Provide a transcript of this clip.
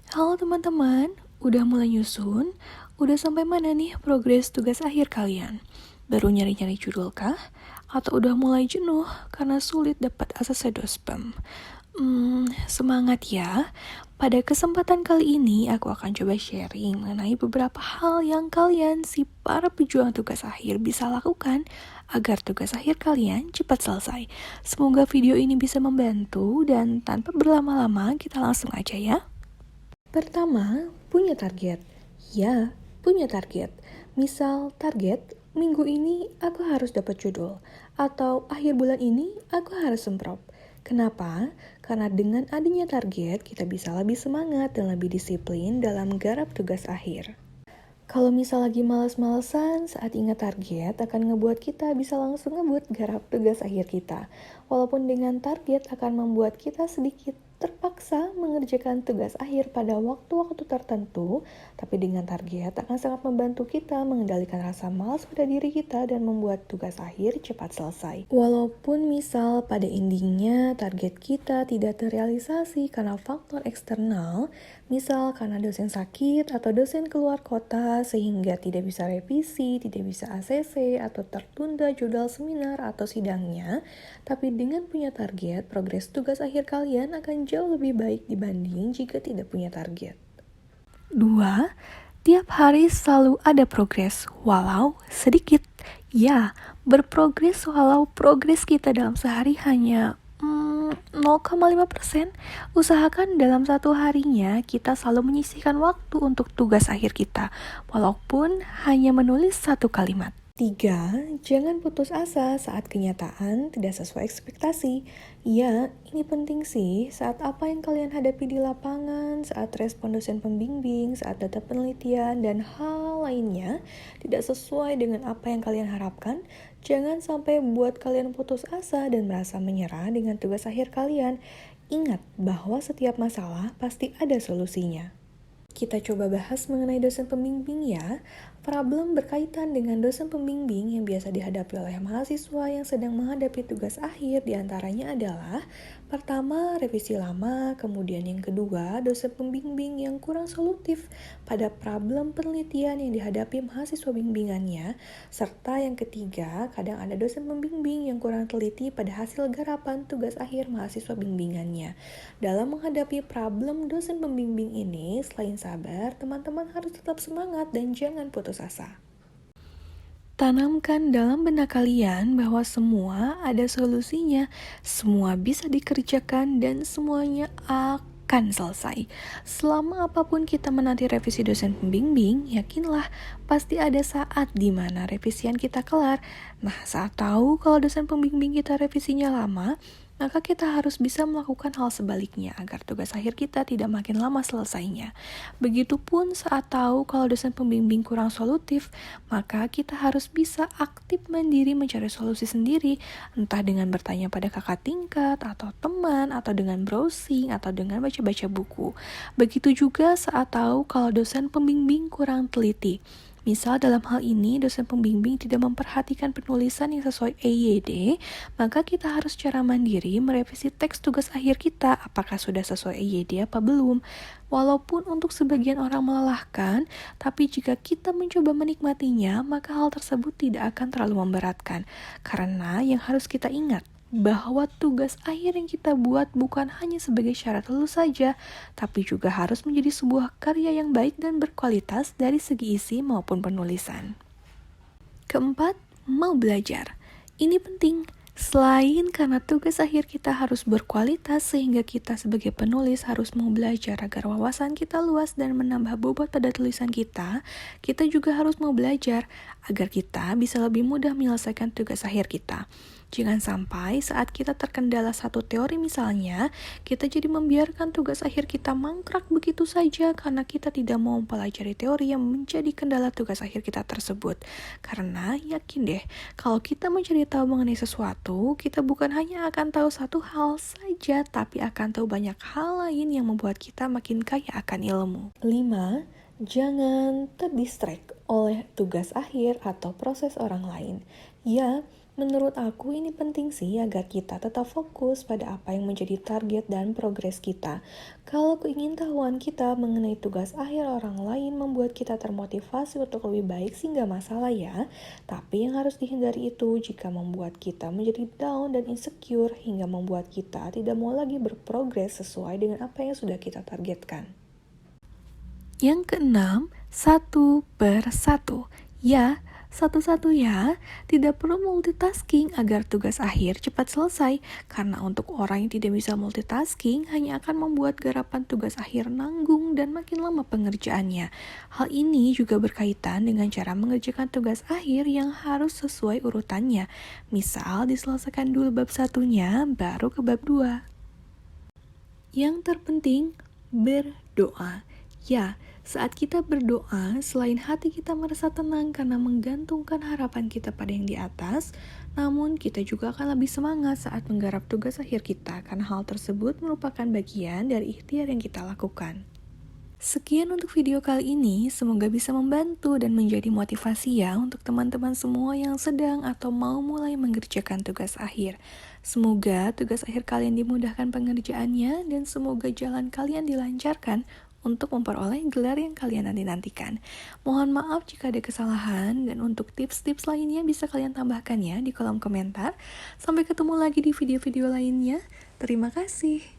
Halo teman-teman, udah mulai nyusun? Udah sampai mana nih progres tugas akhir kalian? Baru nyari-nyari judul kah? Atau udah mulai jenuh karena sulit dapat ACC Dospem? Semangat ya. Pada kesempatan kali ini, aku akan coba sharing mengenai beberapa hal yang kalian, si para pejuang tugas akhir, bisa lakukan agar tugas akhir kalian cepat selesai. Semoga video ini bisa membantu dan tanpa berlama-lama, kita langsung aja ya. Pertama, punya target. Ya, punya target. Misal target, minggu ini aku harus dapat judul. Atau akhir bulan ini aku harus semprot. Kenapa? Karena dengan adanya target, kita bisa lebih semangat dan lebih disiplin dalam garap tugas akhir. Kalau misal lagi males-malesan, saat ingat target akan ngebuat kita bisa langsung ngebut garap tugas akhir kita. Walaupun dengan target akan membuat kita sedikit terpaksa mengerjakan tugas akhir pada waktu-waktu tertentu, tapi dengan target akan sangat membantu kita mengendalikan rasa malas pada diri kita dan membuat tugas akhir cepat selesai. Walaupun misal pada endingnya target kita tidak terrealisasi karena faktor eksternal, misal karena dosen sakit atau dosen keluar kota sehingga tidak bisa revisi, tidak bisa ACC, atau tertunda jadwal seminar atau sidangnya, tapi dengan punya target, progres tugas akhir kalian akan jauh lebih baik dibanding jika tidak punya target. 2. Tiap hari selalu ada progres, walau sedikit. Ya, berprogres walau progres kita dalam sehari hanya 0,5%. Usahakan dalam satu harinya kita selalu menyisihkan waktu untuk tugas akhir kita, walaupun hanya menulis satu kalimat. 3. Jangan putus asa saat kenyataan tidak sesuai ekspektasi. Ya, ini penting sih saat apa yang kalian hadapi di lapangan, saat respon dosen pembimbing, saat data penelitian, dan hal lainnya tidak sesuai dengan apa yang kalian harapkan. Jangan sampai buat kalian putus asa dan merasa menyerah dengan tugas akhir kalian. Ingat bahwa setiap masalah pasti ada solusinya. Kita coba bahas mengenai dosen pembimbing ya. Problem berkaitan dengan dosen pembimbing yang biasa dihadapi oleh mahasiswa yang sedang menghadapi tugas akhir diantaranya adalah pertama, revisi lama, kemudian yang kedua, dosen pembimbing yang kurang solutif pada problem penelitian yang dihadapi mahasiswa bimbingannya, serta yang ketiga, kadang ada dosen pembimbing yang kurang teliti pada hasil garapan tugas akhir mahasiswa bimbingannya. Dalam menghadapi problem dosen pembimbing ini, selain sabar, teman-teman harus tetap semangat dan jangan putus asa. Tanamkan dalam benak kalian bahwa semua ada solusinya, semua bisa dikerjakan, dan semuanya akan selesai. Selama apapun kita menanti revisi dosen pembimbing, yakinlah pasti ada saat di mana revisian kita kelar. Nah, saat tahu kalau dosen pembimbing kita revisinya lama, maka kita harus bisa melakukan hal sebaliknya agar tugas akhir kita tidak makin lama selesainya. Begitupun saat tahu kalau dosen pembimbing kurang solutif, maka kita harus bisa aktif mandiri mencari solusi sendiri, entah dengan bertanya pada kakak tingkat, atau teman, atau dengan browsing, atau dengan baca-baca buku. Begitu juga saat tahu kalau dosen pembimbing kurang teliti. Misal dalam hal ini dosen pembimbing tidak memperhatikan penulisan yang sesuai EYD, maka kita harus secara mandiri merevisi teks tugas akhir kita apakah sudah sesuai EYD apa belum. Walaupun untuk sebagian orang melelahkan, tapi jika kita mencoba menikmatinya, maka hal tersebut tidak akan terlalu memberatkan. Karena yang harus kita ingat, bahwa tugas akhir yang kita buat bukan hanya sebagai syarat lulus saja, tapi juga harus menjadi sebuah karya yang baik dan berkualitas dari segi isi maupun penulisan. Keempat, mau belajar. Ini penting. Selain karena tugas akhir kita harus berkualitas sehingga kita sebagai penulis harus mau belajar agar wawasan kita luas dan menambah bobot pada tulisan kita juga harus mau belajar agar kita bisa lebih mudah menyelesaikan tugas akhir kita. Jangan sampai saat kita terkendala satu teori misalnya, kita jadi membiarkan tugas akhir kita mangkrak begitu saja karena kita tidak mau mempelajari teori yang menjadi kendala tugas akhir kita tersebut. Karena yakin deh, kalau kita mencari tahu mengenai sesuatu, kita bukan hanya akan tahu satu hal saja, tapi akan tahu banyak hal lain yang membuat kita makin kaya akan ilmu. 5. Jangan terdistract oleh tugas akhir atau proses orang lain. Ya, Menurut aku ini penting sih agar kita tetap fokus pada apa yang menjadi target dan progres kita. Kalau keingintahuan kita mengenai tugas akhir orang lain membuat kita termotivasi untuk lebih baik sih nggak masalah ya. Tapi yang harus dihindari itu jika membuat kita menjadi down dan insecure hingga membuat kita tidak mau lagi berprogres sesuai dengan apa yang sudah kita targetkan. Yang keenam, satu per satu. Ya, satu-satu ya, tidak perlu multitasking agar tugas akhir cepat selesai, karena untuk orang yang tidak bisa multitasking hanya akan membuat garapan tugas akhir nanggung dan makin lama pengerjaannya. Hal ini juga berkaitan dengan cara mengerjakan tugas akhir yang harus sesuai urutannya. Misal diselesaikan dulu bab satunya, baru ke bab 2. Yang terpenting, berdoa. Ya, saat kita berdoa, selain hati kita merasa tenang karena menggantungkan harapan kita pada yang di atas, namun kita juga akan lebih semangat saat menggarap tugas akhir kita karena hal tersebut merupakan bagian dari ikhtiar yang kita lakukan. Sekian untuk video kali ini, semoga bisa membantu dan menjadi motivasi ya untuk teman-teman semua yang sedang atau mau mulai mengerjakan tugas akhir. Semoga tugas akhir kalian dimudahkan pengerjaannya dan semoga jalan kalian dilancarkan untuk memperoleh gelar yang kalian nanti-nantikan. Mohon maaf jika ada kesalahan dan untuk tips-tips lainnya bisa kalian tambahkan ya di kolom komentar. Sampai ketemu lagi di video-video lainnya. Terima kasih.